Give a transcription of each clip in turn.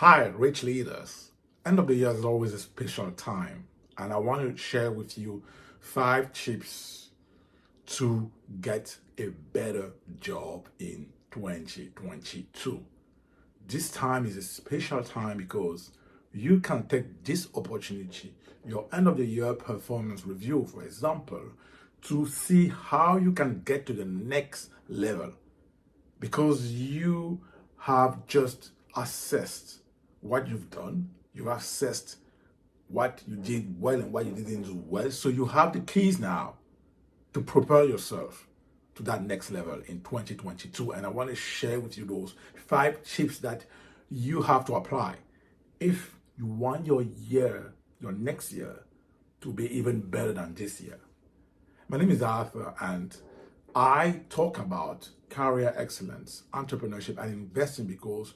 Hi, rich leaders. End of the year is always a special time, and I want to share with you 5 tips to get a better job in 2022. This time is a special time because you can take this opportunity, your end of the year performance review, for example, to see how you can get to the next level because you have just assessed what you've done, you assessed what you did well and what you didn't do well. So you have the keys now to prepare yourself to that next level in 2022. And I want to share with you those 5 tips that you have to apply if you want your next year, to be even better than this year. My name is Arthur, and I talk about career excellence, entrepreneurship, and investing because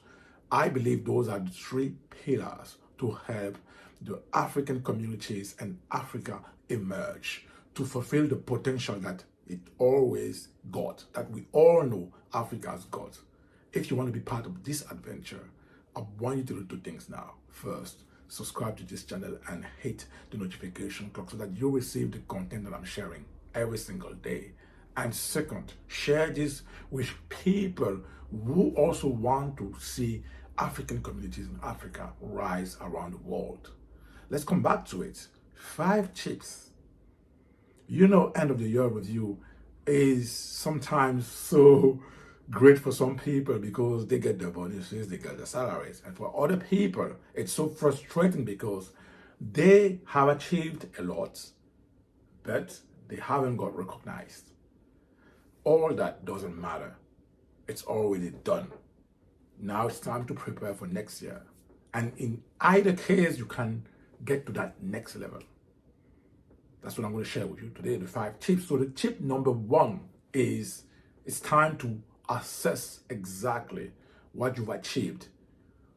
I believe those are the 3 pillars to help the African communities and Africa emerge to fulfill the potential that it always got, that we all know Africa's got. If you want to be part of this adventure, I want you to do 2 things now. First, subscribe to this channel and hit the notification clock so that you receive the content that I'm sharing every single day. And second, share this with people who also want to see African communities in Africa rise around the world. Let's come back to it. 5 tips. End of the year review is sometimes so great for some people because they get their bonuses, they get their salaries. And for other people, it's so frustrating because they have achieved a lot, but they haven't got recognized. All that doesn't matter. It's already done. Now it's time to prepare for next year. And in either case, you can get to that next level. That's what I'm going to share with you today, the 5 tips. So the tip number 1 is it's time to assess exactly what you've achieved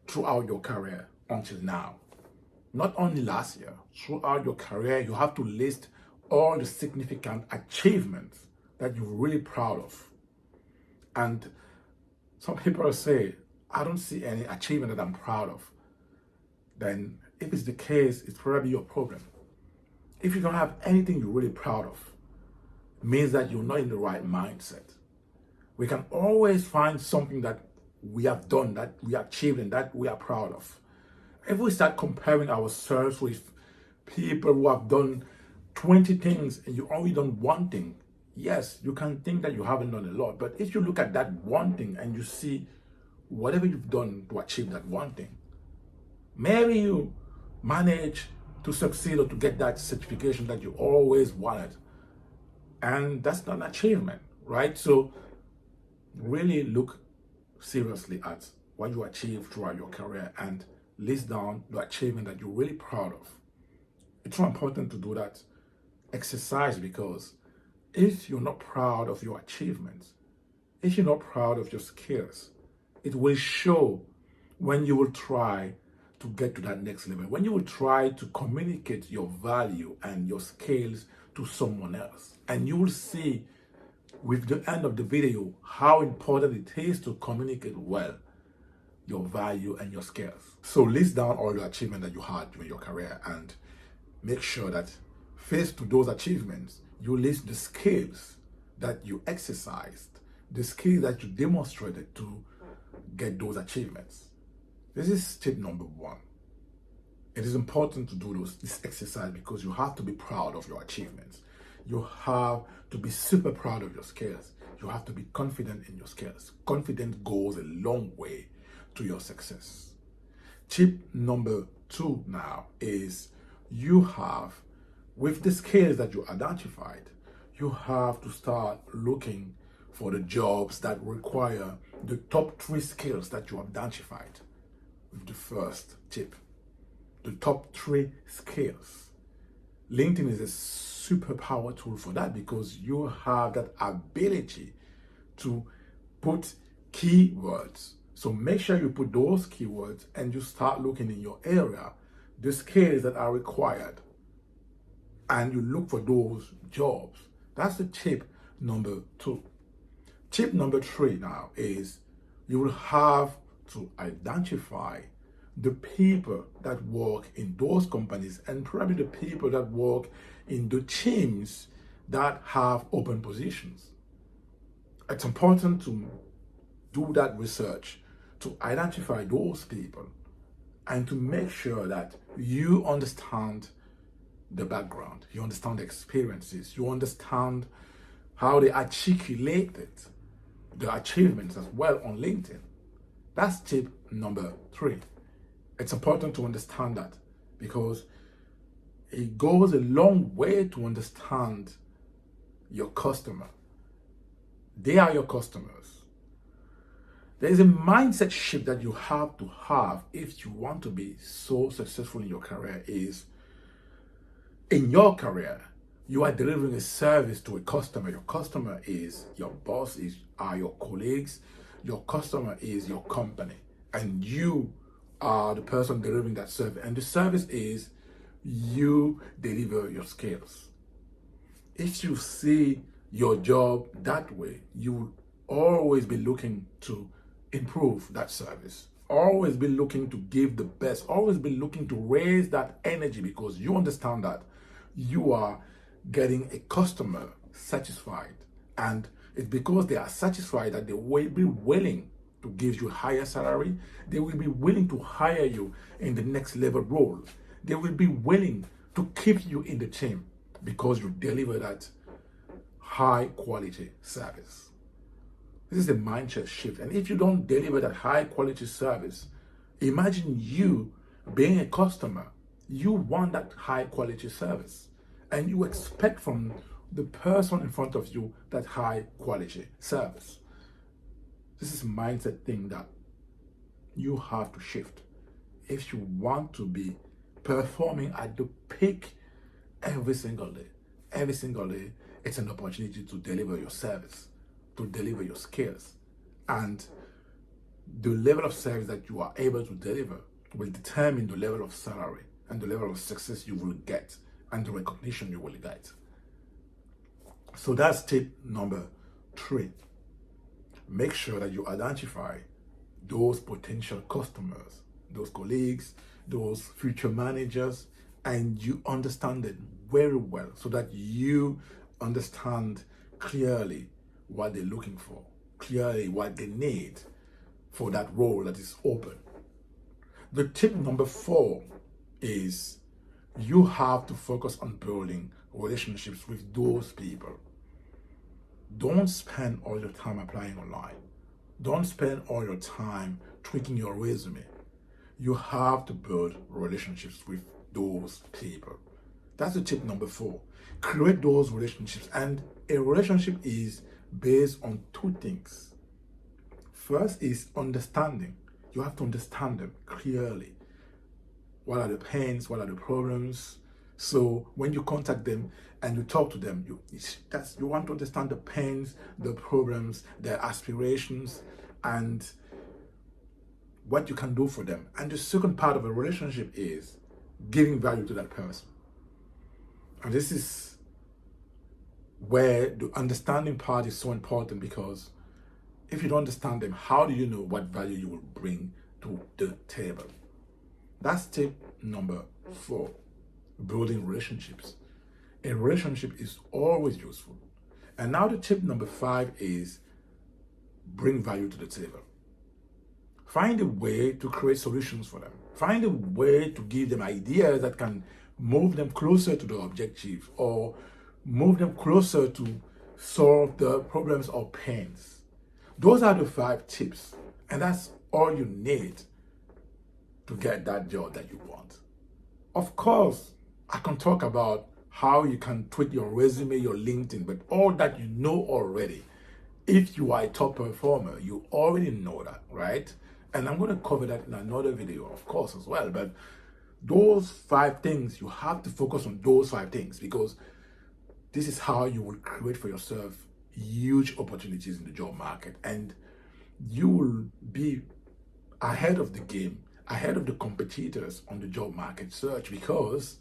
throughout your career until now. Not only last year, throughout your career, you have to list all the significant achievements that you're really proud of. And some people say, I don't see any achievement that I'm proud of. Then if it's the case, it's probably your problem. If you don't have anything you're really proud of, it means that you're not in the right mindset. We can always find something that we have done, that we achieved, and that we are proud of. If we start comparing ourselves with people who have done 20 things and you only done 1 thing, yes, you can think that you haven't done a lot. But if you look at that 1 thing and you see whatever you've done to achieve that 1 thing, maybe you manage to succeed or to get that certification that you always wanted. And that's not an achievement, right? So really look seriously at what you achieved throughout your career and list down the achievement that you're really proud of. It's so important to do that exercise because if you're not proud of your achievements, if you're not proud of your skills, it will show when you will try to get to that next level, when you will try to communicate your value and your skills to someone else. And you will see with the end of the video how important it is to communicate well your value and your skills. So list down all the achievements that you had during your career and make sure that faced to those achievements, you list the skills that you exercised, the skills that you demonstrated to get those achievements. This is tip number 1. It is important to do this exercise because you have to be proud of your achievements. You have to be super proud of your skills. You have to be confident in your skills. Confidence goes a long way to your success. Tip number 2 now is with the skills that you identified, you have to start looking for the jobs that require the top 3 skills that you identified with the first tip. The top 3 skills. LinkedIn is a super power tool for that because you have that ability to put keywords. So make sure you put those keywords and you start looking in your area, the skills that are required, and you look for those jobs. That's the tip number 2. Tip number 3 now is you will have to identify the people that work in those companies and probably the people that work in the teams that have open positions. It's important to do that research to identify those people and to make sure that you understand the background, you understand the experiences, you understand how they articulated the achievements as well on LinkedIn. That's tip number 3. It's important to understand that because it goes a long way to understand your customer. They are your customers. There is a mindset shift that you have to have if you want to be so successful in your career is in your career, you are delivering a service to a customer. Your customer is your boss, are your colleagues. Your customer is your company. And you are the person delivering that service. And the service is you deliver your skills. If you see your job that way, you will always be looking to improve that service. Always be looking to give the best. Always be looking to raise that energy because you understand that you are getting a customer satisfied. And it's because they are satisfied that they will be willing to give you a higher salary. They will be willing to hire you in the next level role. They will be willing to keep you in the team because you deliver that high quality service. This is a mindset shift. And if you don't deliver that high quality service, imagine you being a customer. You want that high quality service and you expect from the person in front of you that high quality service. This is a mindset thing that you have to shift if you want to be performing at the peak every single day. Every single day, it's an opportunity to deliver your service, to deliver your skills. And the level of service that you are able to deliver will determine the level of salary and the level of success you will get and the recognition you will get. So that's tip number 3. Make sure that you identify those potential customers, those colleagues, those future managers, and you understand it very well so that you understand clearly what they're looking for, clearly what they need for that role that is open. The tip number 4 is you have to focus on building relationships with those people. Don't spend all your time applying online. Don't spend all your time tweaking your resume. You have to build relationships with those people. That's the tip number 4. Create those relationships. And a relationship is based on 2 things. First is understanding. You have to understand them clearly. What are the pains? What are the problems? So when you contact them and you talk to them, you want to understand the pains, the problems, their aspirations, and what you can do for them. And the second part of a relationship is giving value to that person. And this is where the understanding part is so important, because if you don't understand them, how do you know what value you will bring to the table? That's tip number 4, building relationships. A relationship is always useful. And now the tip number 5 is bring value to the table. Find a way to create solutions for them. Find a way to give them ideas that can move them closer to the objective or move them closer to solve the problems or pains. Those are the 5 tips, and that's all you need to get that job that you want. Of course, I can talk about how you can tweak your resume, your LinkedIn, but all that you know already. If you are a top performer, you already know that, right? And I'm going to cover that in another video, of course, as well. But those 5 things, you have to focus on those 5 things, because this is how you will create for yourself huge opportunities in the job market. And you will be ahead of the game, ahead of the competitors on the job market search, because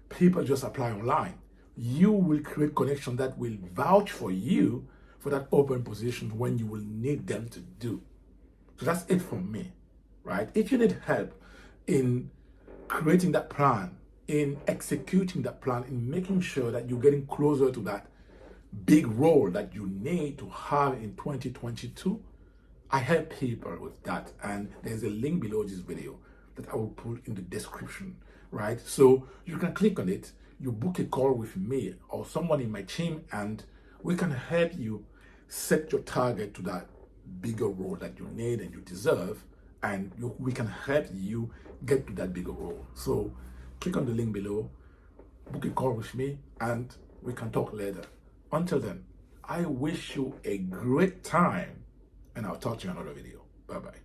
people just apply online. You will create connections that will vouch for you for that open position when you will need them to do. So that's it from me, right? If you need help in creating that plan, in executing that plan, in making sure that you're getting closer to that big role that you need to have in 2022. I help people with that, and there's a link below this video that I will put in the description, right? So you can click on it, you book a call with me or someone in my team, and we can help you set your target to that bigger role that you need and you deserve, and we can help you get to that bigger role. So click on the link below, book a call with me, and we can talk later. Until then, I wish you a great time, and I'll talk to you in another video. Bye-bye.